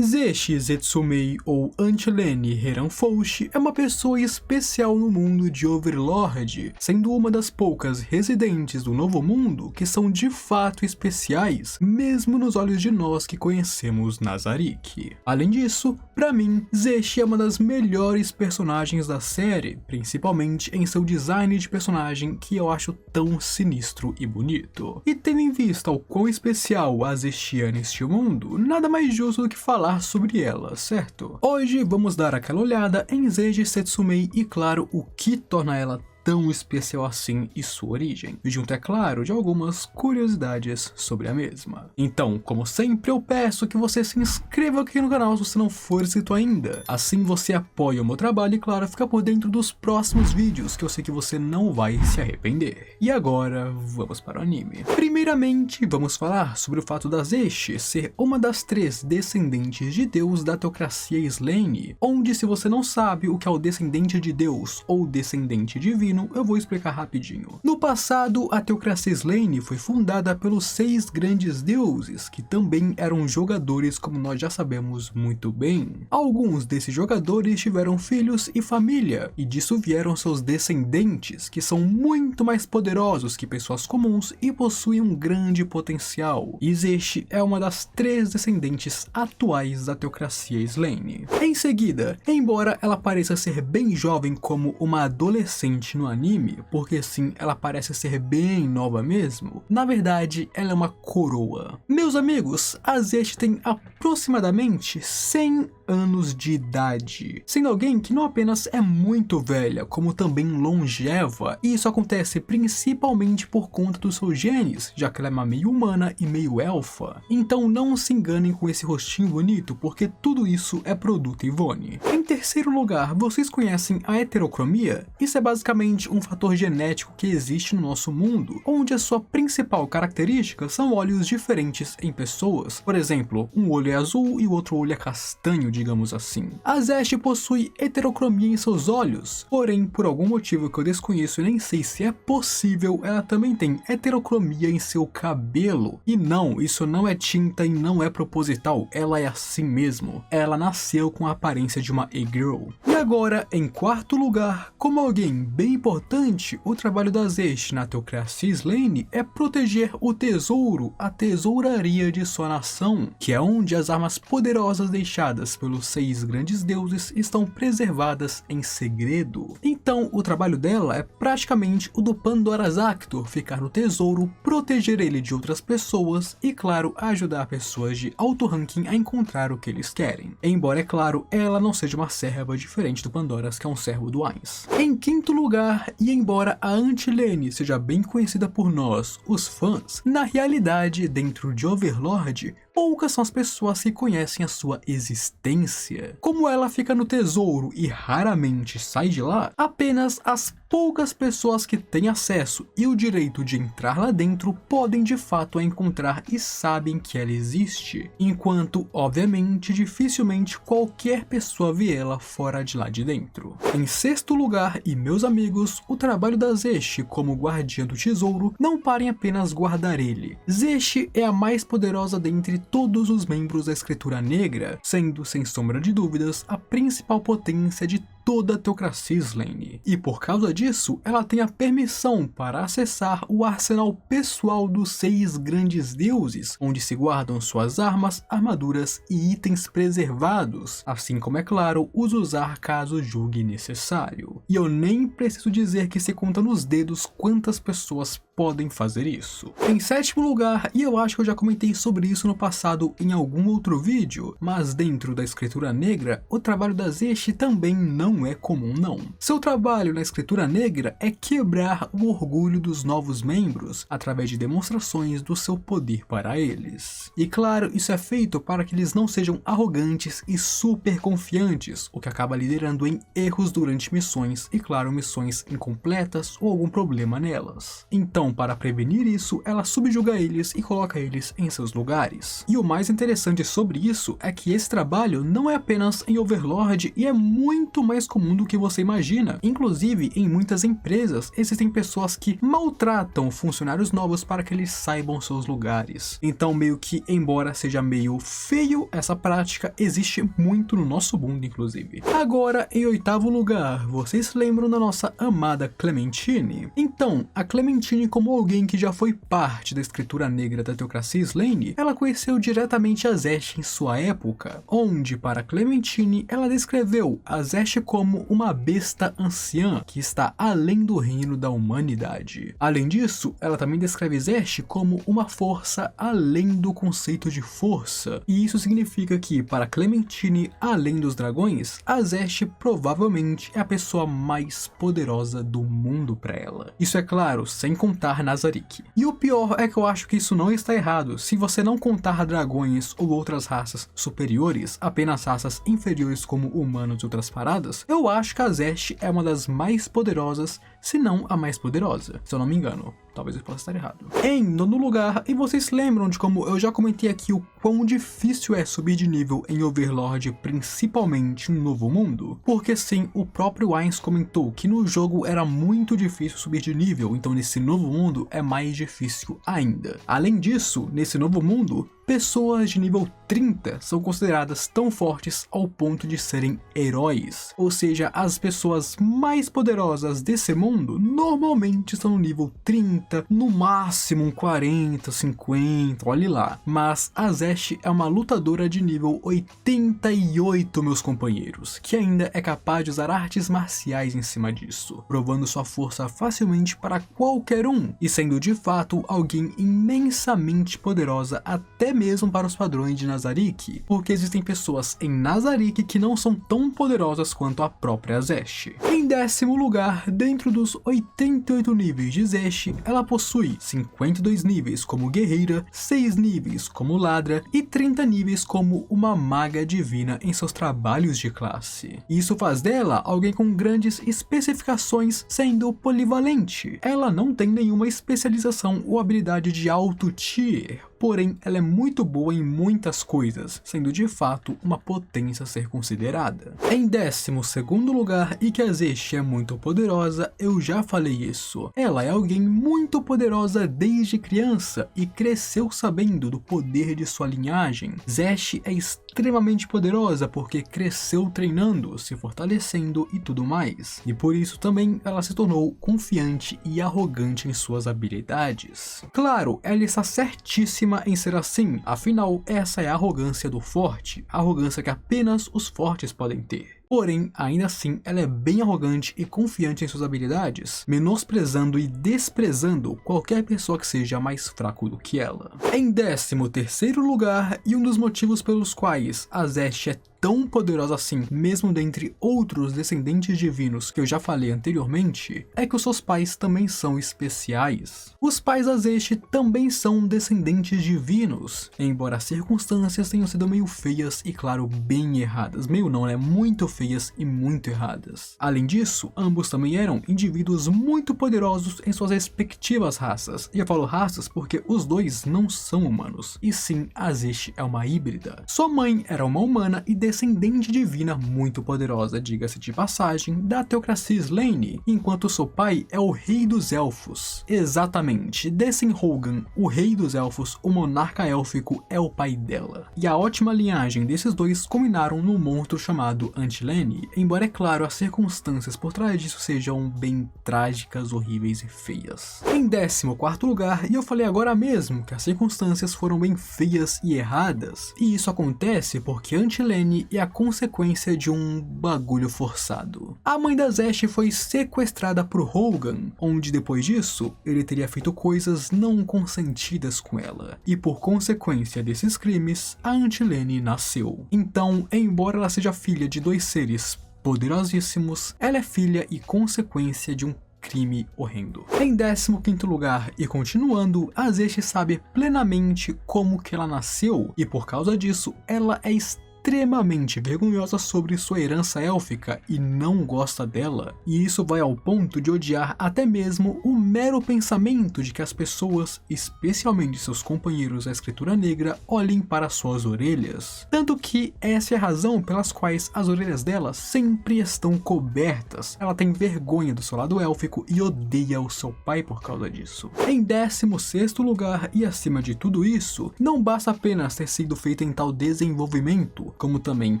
Zeshi Zetsumei ou Antilene Heranfoshi é uma pessoa especial no mundo de Overlord, sendo uma das poucas residentes do Novo Mundo que são de fato especiais, mesmo nos olhos de nós que conhecemos Nazarick. Além disso, pra mim, Zeshi é uma das melhores personagens da série, principalmente em seu design de personagem que eu acho tão sinistro e bonito. E tendo em vista o quão especial a Zeshi é neste mundo, nada mais justo do que falar sobre ela, certo? Hoje vamos dar aquela olhada em Zeshi Zetsumei e claro, o que torna ela tão especial assim e sua origem, junto, é claro, de algumas curiosidades sobre a mesma. Então, como sempre, eu peço que você se inscreva aqui no canal se você não for inscrito ainda. Assim você apoia o meu trabalho e, claro, fica por dentro dos próximos vídeos, que eu sei que você não vai se arrepender. E agora, vamos para o anime. Primeiramente, vamos falar sobre o fato da Zeshi ser uma das 3 descendentes de Deus da teocracia Slane, onde, se você não sabe o que é o descendente de Deus ou descendente divino, eu vou explicar rapidinho. No passado, a teocracia Slane foi fundada pelos 6 grandes deuses, que também eram jogadores, como nós já sabemos muito bem. Alguns desses jogadores tiveram filhos e família, e disso vieram seus descendentes, que são muito mais poderosos que pessoas comuns e possuem um grande potencial. E Zeshi é uma das 3 descendentes atuais da teocracia Slane. Em seguida, embora ela pareça ser bem jovem como uma adolescente no anime, porque sim, ela parece ser bem nova mesmo, na verdade ela é uma coroa. Meus amigos, a Zeshi tem aproximadamente 100 anos de idade, sendo alguém que não apenas é muito velha, como também longeva, e isso acontece principalmente por conta dos seus genes, já que ela é meio humana e meio elfa. Então não se enganem com esse rostinho bonito, porque tudo isso é produto Ivone. Em terceiro lugar, vocês conhecem a heterocromia? Isso é basicamente um fator genético que existe no nosso mundo, onde a sua principal característica são olhos diferentes em pessoas. Por exemplo, um olho é azul e o outro olho é castanho, digamos assim. A Zeshi possui heterocromia em seus olhos, porém, por algum motivo que eu desconheço e nem sei se é possível, ela também tem heterocromia em seu cabelo. E não, isso não é tinta e não é proposital, ela é assim mesmo. Ela nasceu com a aparência de uma e-girl. E agora, em quarto lugar, como alguém bem importante, o trabalho da Zeshi na teocracia Slane é proteger o tesouro, a tesouraria de sua nação, que é onde as armas poderosas deixadas pelos 6 grandes deuses estão preservadas em segredo. Então, o trabalho dela é praticamente o do Pandora's Actor, ficar no tesouro, proteger ele de outras pessoas e, claro, ajudar pessoas de alto ranking a encontrar o que eles querem. Embora, é claro, ela não seja uma serva diferente do Pandora's, que é um servo do Ainz. Em quinto lugar, e embora a Antilene seja bem conhecida por nós, os fãs, na realidade, dentro de Overlord, poucas são as pessoas que conhecem a sua existência. Como ela fica no tesouro e raramente sai de lá, apenas as poucas pessoas que têm acesso e o direito de entrar lá dentro podem de fato a encontrar e sabem que ela existe, enquanto, obviamente, dificilmente qualquer pessoa vê ela fora de lá de dentro. Em sexto lugar, e meus amigos, o trabalho da Zeshi como guardiã do tesouro não para em apenas guardar ele. Zeshi é a mais poderosa dentre todos os membros da Escritura Negra, sendo, sem sombra de dúvidas, a principal potência de toda a teocracia Slane. E por causa disso, ela tem a permissão para acessar o arsenal pessoal dos 6 grandes deuses, onde se guardam suas armas, armaduras e itens preservados, assim como, é claro, os usar caso julgue necessário. E eu nem preciso dizer que se conta nos dedos quantas pessoas podem fazer isso. Em sétimo lugar, e eu acho que eu já comentei sobre isso no passado em algum outro vídeo, mas dentro da Escritura Negra, o trabalho da Zeshi também não é comum não. Seu trabalho na Escritura Negra é quebrar o orgulho dos novos membros, através de demonstrações do seu poder para eles. E claro, isso é feito para que eles não sejam arrogantes e super confiantes, o que acaba liderando em erros durante missões e, claro, missões incompletas ou algum problema nelas. Então, Então, para prevenir isso, ela subjuga eles e coloca eles em seus lugares. E o mais interessante sobre isso é que esse trabalho não é apenas em Overlord e é muito mais comum do que você imagina. Inclusive, em muitas empresas, existem pessoas que maltratam funcionários novos para que eles saibam seus lugares. Então, meio que, embora seja meio feio, essa prática existe muito no nosso mundo, inclusive. Agora, em oitavo lugar, vocês lembram da nossa amada Clementine? Então, a Clementine, como alguém que já foi parte da escritura negra da Theocracia Slane, ela conheceu diretamente a Zesht em sua época, onde, para Clementine, ela descreveu a Zesht como uma besta anciã que está além do reino da humanidade. Além disso, ela também descreve Zesht como uma força além do conceito de força, e isso significa que, para Clementine, além dos dragões, a Zesht provavelmente é a pessoa mais poderosa do mundo para ela. Isso é claro, sem contar Nazarick. E o pior é que eu acho que isso não está errado. Se você não contar dragões ou outras raças superiores, apenas raças inferiores como humanos e outras paradas, eu acho que a Zesht é uma das mais poderosas, se não a mais poderosa, se eu não me engano. Talvez eu possa estar errado. Em nono lugar, e vocês lembram de como eu já comentei aqui o quão difícil é subir de nível em Overlord, principalmente no Novo Mundo? Porque sim, o próprio Ainz comentou que no jogo era muito difícil subir de nível, então nesse Novo Mundo é mais difícil ainda. Além disso, nesse Novo Mundo, pessoas de nível 30 são consideradas tão fortes ao ponto de serem heróis. Ou seja, as pessoas mais poderosas desse mundo normalmente são no nível 30, no máximo um 40, 50, olhe lá. Mas a Zesht é uma lutadora de nível 88, meus companheiros, que ainda é capaz de usar artes marciais em cima disso, provando sua força facilmente para qualquer um, e sendo de fato alguém imensamente poderosa até mesmo para os padrões de Nazarick, porque existem pessoas em Nazarick que não são tão poderosas quanto a própria Zesht. Em décimo lugar, dentro dos 88 níveis de Zesht, ela possui 52 níveis como guerreira, 6 níveis como ladra e 30 níveis como uma maga divina em seus trabalhos de classe. Isso faz dela alguém com grandes especificações, sendo polivalente. Ela não tem nenhuma especialização ou habilidade de alto tier, porém ela é muito boa em muitas coisas, sendo de fato uma potência a ser considerada. Em 12º lugar, e que a Zesht é muito poderosa, eu já falei isso. Ela é alguém muito poderosa desde criança e cresceu sabendo do poder de sua linhagem. Zesht é extremamente poderosa porque cresceu treinando, se fortalecendo e tudo mais. E por isso também ela se tornou confiante e arrogante em suas habilidades. Claro, ela está certíssima em ser assim, afinal essa é a arrogância do forte, a arrogância que apenas os fortes podem ter. Porém, ainda assim, ela é bem arrogante e confiante em suas habilidades, menosprezando e desprezando qualquer pessoa que seja mais fraco do que ela. Em 13º lugar, e um dos motivos pelos quais a Zesht é tão poderosa assim, mesmo dentre outros descendentes divinos que eu já falei anteriormente, é que os seus pais também são especiais. Os pais da Zesht também são descendentes divinos, embora as circunstâncias tenham sido meio feias e, claro, bem erradas. Meio não, né? Muito feias e muito erradas. Além disso, ambos também eram indivíduos muito poderosos em suas respectivas raças. E eu falo raças porque os dois não são humanos, e sim, a Zesht é uma híbrida. Sua mãe era uma humana e descendente divina muito poderosa, diga-se de passagem, da Theocracia Slane, enquanto seu pai é o rei dos elfos. Exatamente, Desenhogan, o rei dos elfos, o monarca élfico, é o pai dela. E a ótima linhagem desses dois culminaram num monstro chamado Antilene, embora é claro as circunstâncias por trás disso sejam bem trágicas, horríveis e feias. Em 14º lugar, e eu falei agora mesmo que as circunstâncias foram bem feias e erradas, e isso acontece porque Antilene é a consequência de um bagulho forçado. A mãe da Zesht foi sequestrada por Hogan, onde depois disso, ele teria feito coisas não consentidas com ela, e por consequência desses crimes, a Antilene nasceu. Então, embora ela seja filha de dois seres poderosíssimos, ela é filha e consequência de um crime horrendo. Em 15º lugar, e continuando, a Zesht sabe plenamente como que ela nasceu, e por causa disso, ela é extremamente extremamente vergonhosa sobre sua herança élfica e não gosta dela. E isso vai ao ponto de odiar até mesmo o mero pensamento de que as pessoas, especialmente seus companheiros da escritura negra, olhem para suas orelhas. Tanto que essa é a razão pelas quais as orelhas dela sempre estão cobertas. Ela tem vergonha do seu lado élfico e odeia o seu pai por causa disso. Em 16º lugar, e acima de tudo isso, não basta apenas ter sido feita em tal desenvolvimento, como também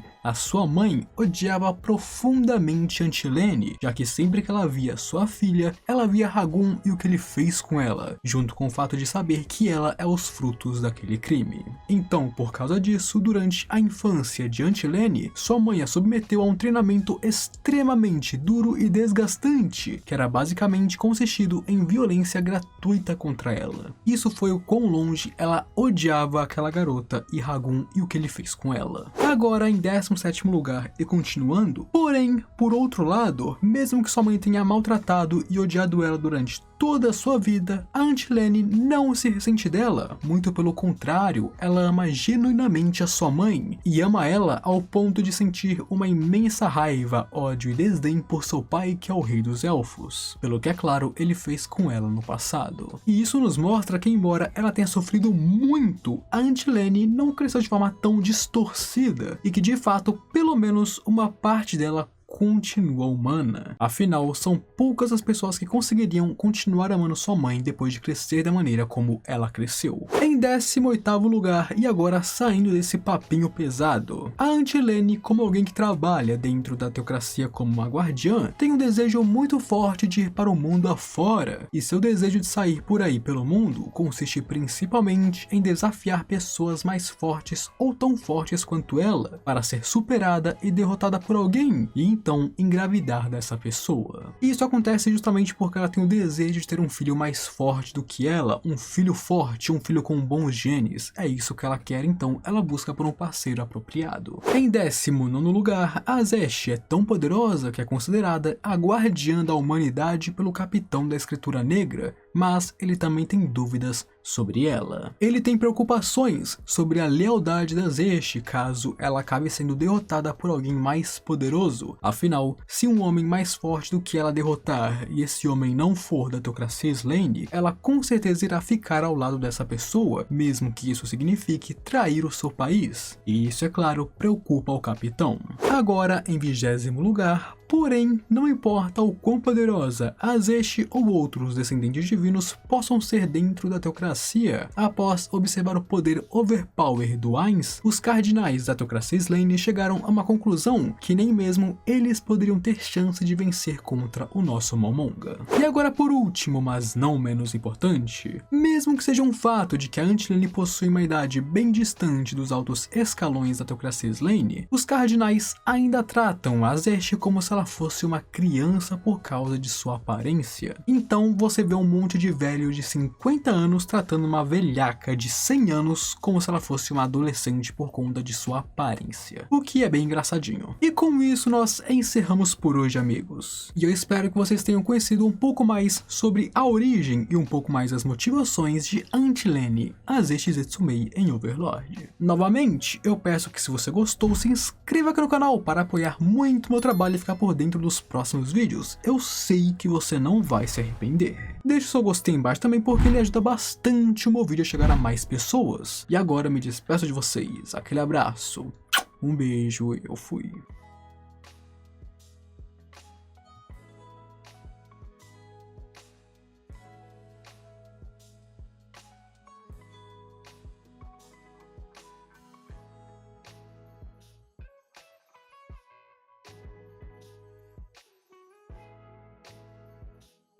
a sua mãe odiava profundamente Antilene, já que sempre que ela via sua filha, ela via Rahgun e o que ele fez com ela, junto com o fato de saber que ela é os frutos daquele crime. Então, por causa disso, durante a infância de Antilene, sua mãe a submeteu a um treinamento extremamente duro e desgastante, que era basicamente consistido em violência gratuita contra ela. Isso foi o quão longe ela odiava aquela garota e Rahgun e o que ele fez com ela. Agora, em 17º lugar e continuando, porém, por outro lado, mesmo que sua mãe tenha maltratado e odiado ela durante toda a sua vida, a Antilene não se ressente dela, muito pelo contrário, ela ama genuinamente a sua mãe e ama ela ao ponto de sentir uma imensa raiva, ódio e desdém por seu pai, que é o rei dos elfos, pelo que é claro ele fez com ela no passado. E isso nos mostra que, embora ela tenha sofrido muito, a Antilene não cresceu de forma tão distorcida e que de fato pelo menos uma parte dela continua humana. Afinal, são poucas as pessoas que conseguiriam continuar amando sua mãe depois de crescer da maneira como ela cresceu. Em 18º lugar, e agora saindo desse papinho pesado, a Antilene, como alguém que trabalha dentro da teocracia como uma guardiã, tem um desejo muito forte de ir para o mundo afora, e seu desejo de sair por aí pelo mundo consiste principalmente em desafiar pessoas mais fortes ou tão fortes quanto ela, para ser superada e derrotada por alguém, e então engravidar dessa pessoa. E isso acontece justamente porque ela tem o desejo de ter um filho mais forte do que ela, um filho forte, um filho com bons genes. É isso que ela quer, então ela busca por um parceiro apropriado. Em 19º lugar, a Zesh é tão poderosa que é considerada a guardiã da humanidade pelo capitão da escritura negra, mas ele também tem dúvidas sobre ela. Ele tem preocupações sobre a lealdade da Zesh caso ela acabe sendo derrotada por alguém mais poderoso. Afinal, se um homem mais forte do que ela derrotar e esse homem não for da teocracia Slane, ela com certeza irá ficar ao lado dessa pessoa, mesmo que isso signifique trair o seu país. E isso, é claro, preocupa o capitão. Agora, em 20º lugar, porém, não importa o quão poderosa a Zesh ou outros descendentes divinos possam ser dentro da teocracia, após observar o poder overpower do Ainz, os cardinais da teocracia Slane chegaram a uma conclusão que nem mesmo eles poderiam ter chance de vencer contra o nosso Momonga. E agora, por último, mas não menos importante, mesmo que seja um fato de que a Antilene possui uma idade bem distante dos altos escalões da teocracia Slane, os cardinais ainda tratam a Zesh como se ela fosse uma criança por causa de sua aparência. Então você vê um monte de velho de 50 anos tratando uma velhaca de 100 anos como se ela fosse uma adolescente por conta de sua aparência, o que é bem engraçadinho. E com isso nós encerramos por hoje, amigos. E eu espero que vocês tenham conhecido um pouco mais sobre a origem e um pouco mais as motivações de Antilene, a Zesh Zetsumei em Overlord. Novamente, eu peço que, se você gostou, se inscreva aqui no canal para apoiar muito meu trabalho e ficar por dentro dos próximos vídeos. Eu sei que você não vai se arrepender. Deixe seu gostei embaixo também, porque ele ajuda bastante o meu vídeo a chegar a mais pessoas. E agora eu me despeço de vocês. Aquele abraço, um beijo e eu fui.